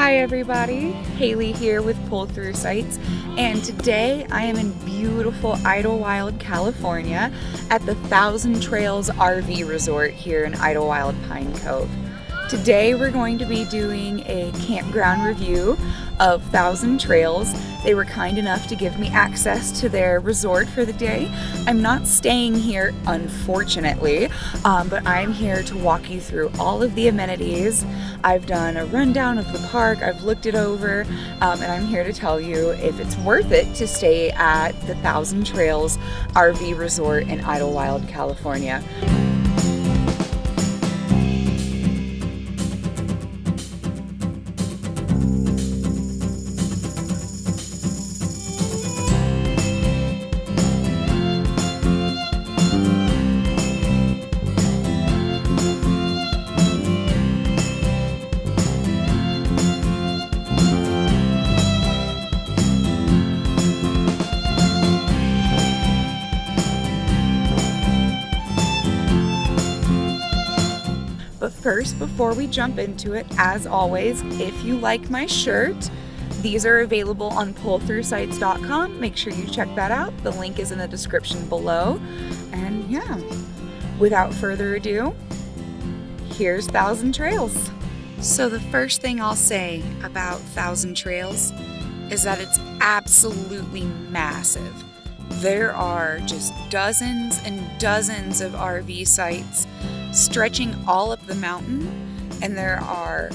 Hi everybody, Haley here with Pull Through Sites, and today I am in beautiful Idyllwild, California at the Thousand Trails RV Resort here in Idyllwild, Pine Cove. Today we're going to be doing a campground review of Thousand Trails. They were kind enough to give me access to their resort for the day. I'm not staying here, unfortunately, but I'm here to walk you through all of the amenities. I've done a rundown of the park, I've looked it over, and I'm here to tell you if it's worth it to stay at the Thousand Trails RV Resort in Idyllwild, California. But first, before we jump into it, as always, if you like my shirt, these are available on pullthroughsites.com. Make sure you check that out. The link is in the description below. And yeah, without further ado, here's Thousand Trails. So the first thing I'll say about Thousand Trails is that it's absolutely massive. There are just dozens and dozens of RV sites stretching all up the mountain, and there are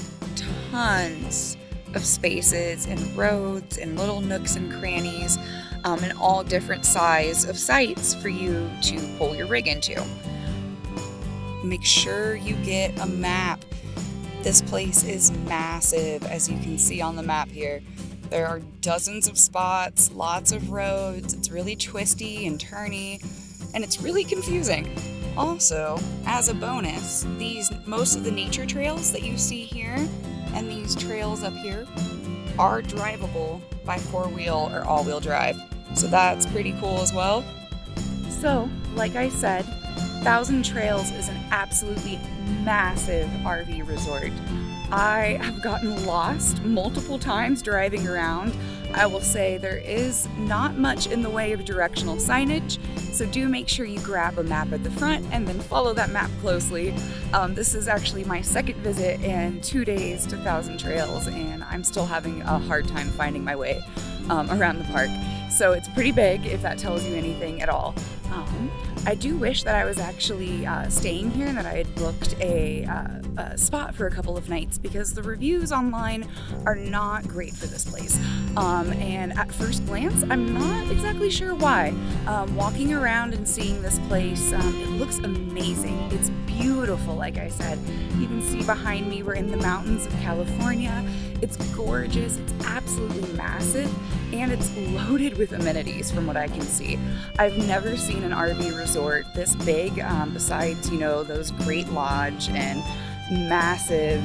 tons of spaces and roads and little nooks and crannies and all different size of sites for you to pull your rig into. Make sure you get a map. This place is massive, as you can see on the map here. There are dozens of spots, lots of roads. It's really twisty and turny, and it's really confusing. Also, as a bonus, most of the nature trails that you see here and these trails up here are drivable by four-wheel or all-wheel drive. So that's pretty cool as well. So, like I said, Thousand Trails is an absolutely massive RV resort. I have gotten lost multiple times driving around. I will say there is not much in the way of directional signage, so do make sure you grab a map at the front and then follow that map closely. This is actually my second visit in 2 days to Thousand Trails, and I'm still having a hard time finding my way around the park. So it's pretty big, if that tells you anything at all. I do wish that I was actually staying here and that I had booked a spot for a couple of nights, because the reviews online are not great for this place. And at first glance, I'm not exactly sure why. Walking around and seeing this place, it looks amazing. It's beautiful, like I said. You can see behind me, we're in the mountains of California. It's gorgeous, it's absolutely massive, and it's loaded with amenities from what I can see. I've never seen an RV resort this big, besides, those great lodge and massive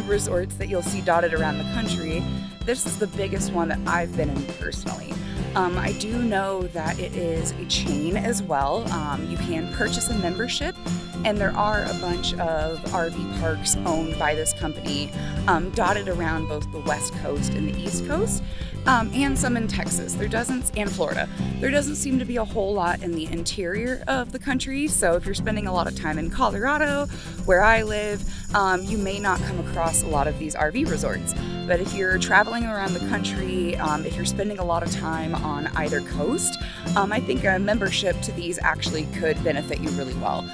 resorts that you'll see dotted around the country. This is the biggest one that I've been in personally. I do know that it is a chain as well. You can purchase a membership, and there are a bunch of RV parks owned by this company dotted around both the West Coast and the East Coast, and some in Texas and Florida. There doesn't seem to be a whole lot in the interior of the country, so if you're spending a lot of time in Colorado, where I live, you may not come across a lot of these RV resorts. But if you're traveling around the country, if you're spending a lot of time on either coast, I think a membership to these actually could benefit you really well.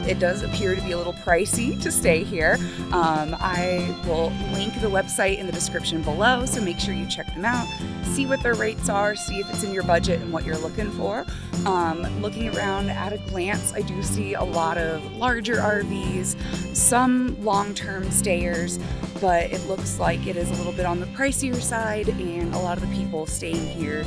It does appear to be a little pricey to stay here. I will link the website in the description below, so make sure you check them out, see what their rates are, see if it's in your budget and what you're looking for. Looking around at a glance, I do see a lot of larger RVs, some long-term stayers, but it looks like it is a little bit on the pricier side, and a lot of the people staying here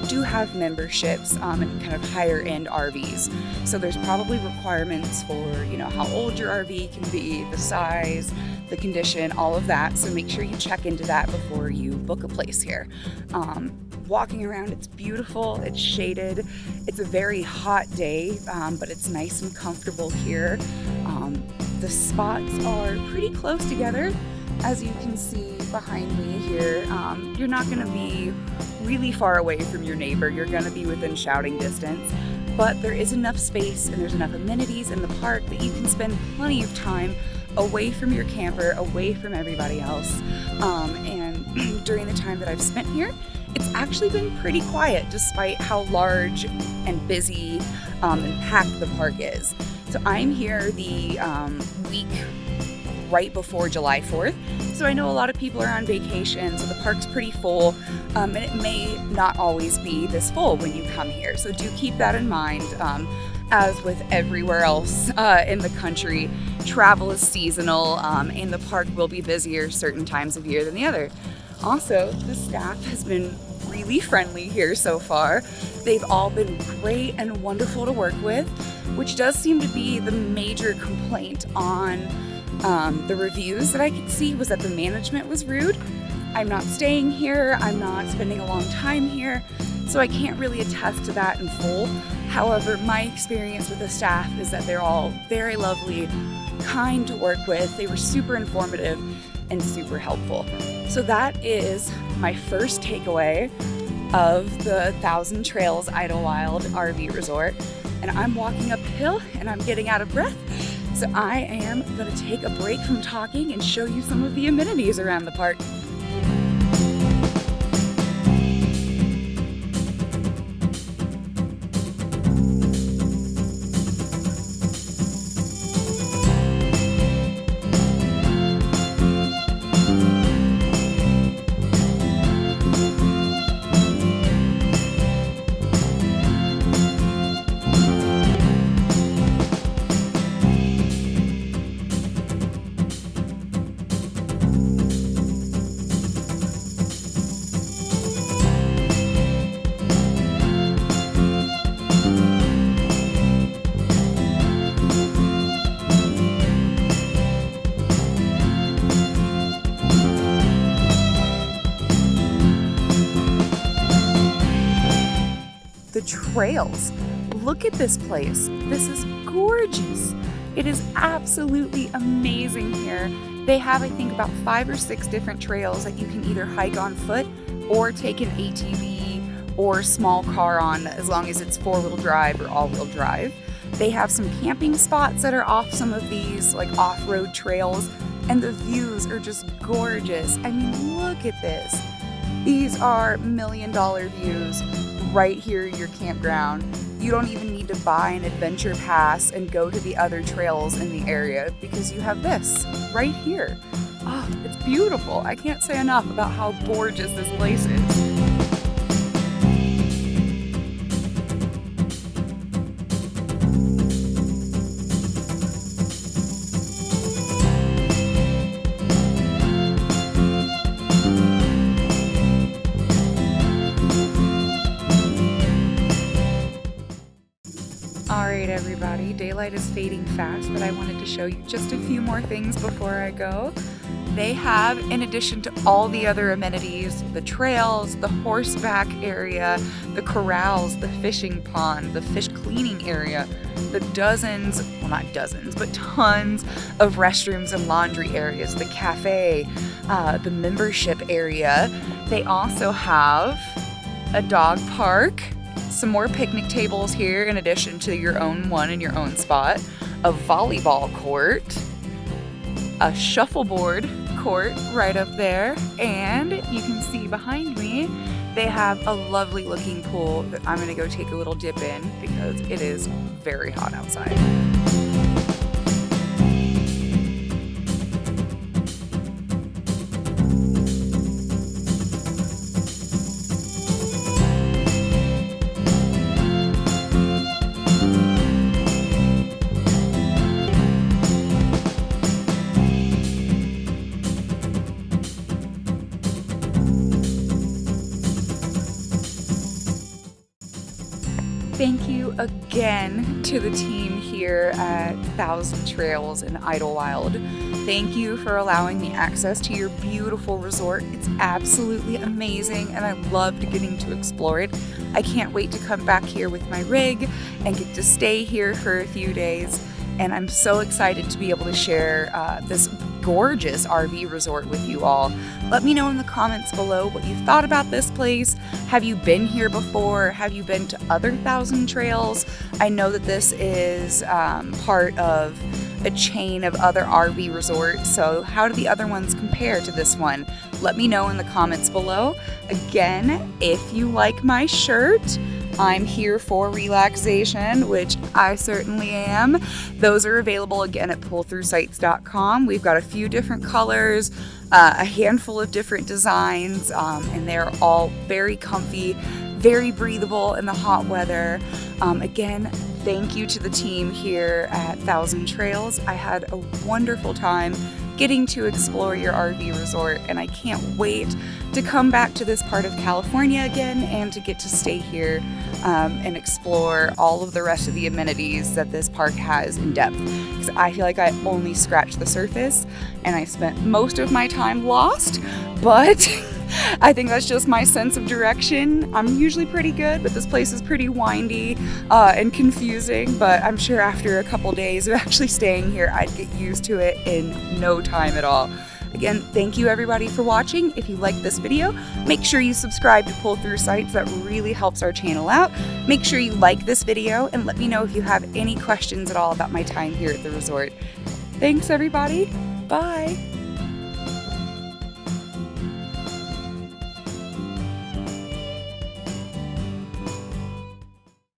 do have memberships and kind of higher end RVs. So there's probably requirements for, how old your RV can be, the size, the condition, all of that. So make sure you check into that before you book a place here. Walking around, it's beautiful, it's shaded, it's a very hot day, but it's nice and comfortable here. The spots are pretty close together. As you can see behind me here, you're not going to be really far away from your neighbor. You're going to be within shouting distance, but there is enough space and there's enough amenities in the park that you can spend plenty of time away from your camper, away from everybody else. And during the time that I've spent here, it's actually been pretty quiet despite how large and busy and packed the park is. So I'm here the week right before July 4th. So I know a lot of people are on vacation, so the park's pretty full, and it may not always be this full when you come here. So do keep that in mind. As with everywhere else in the country, travel is seasonal, and the park will be busier certain times of year than the other. Also, the staff has been really friendly here so far. They've all been great and wonderful to work with, which does seem to be the major complaint on the reviews that I could see, was that the management was rude. I'm not staying here, I'm not spending a long time here, so I can't really attest to that in full. However, my experience with the staff is that they're all very lovely, kind to work with. They were super informative and super helpful. So that is my first takeaway of the Thousand Trails Idyllwild RV Resort. And I'm walking uphill and I'm getting out of breath. So I am going to take a break from talking and show you some of the amenities around the park. The trails. Look at this place. This is gorgeous. It is absolutely amazing here. They have, I think, about 5 or 6 different trails that you can either hike on foot or take an ATV or small car on, as long as it's 4-wheel drive or all-wheel drive. They have some camping spots that are off some of these like off-road trails, and the views are just gorgeous. I mean, look at this. These are $1 million views right here in your campground. You don't even need to buy an adventure pass and go to the other trails in the area, because you have this right here. Oh, it's beautiful. I can't say enough about how gorgeous this place is. Alright everybody, daylight is fading fast, but I wanted to show you just a few more things before I go. They have, in addition to all the other amenities, the trails, the horseback area, the corrals, the fishing pond, the fish cleaning area, the dozens, well not dozens, but tons of restrooms and laundry areas, the cafe, the membership area. They also have a dog park, some more picnic tables here in addition to your own one in your own spot, a volleyball court, a shuffleboard court right up there, and you can see behind me they have a lovely looking pool that I'm going to go take a little dip in because it is very hot outside. Thank you again to the team here at Thousand Trails in Idyllwild. Thank you for allowing me access to your beautiful resort. It's absolutely amazing and I loved getting to explore it. I can't wait to come back here with my rig and get to stay here for a few days. and I'm so excited to be able to share this gorgeous RV resort with you all. Let me know in the comments below what you thought about this place. Have you been here before? Have you been to other Thousand Trails? I know that this is part of a chain of other RV resorts, so how do the other ones compare to this one? Let me know in the comments below. Again, if you like my shirt, I'm here for relaxation, which I certainly am. Those are available again at pullthroughsites.com. We've got a few different colors, a handful of different designs, and they're all very comfy, very breathable in the hot weather. Again, thank you to the team here at Thousand Trails. I had a wonderful time getting to explore your RV resort, and I can't wait to come back to this part of California again and to get to stay here and explore all of the rest of the amenities that this park has in depth, because I feel like I only scratched the surface and I spent most of my time lost, but I think that's just my sense of direction. I'm usually pretty good, but this place is pretty windy and confusing, but I'm sure after a couple days of actually staying here, I'd get used to it in no time at all. Again, thank you everybody for watching. If you liked this video, make sure you subscribe to Pull Through Sites. That really helps our channel out. Make sure you like this video and let me know if you have any questions at all about my time here at the resort. Thanks everybody. Bye.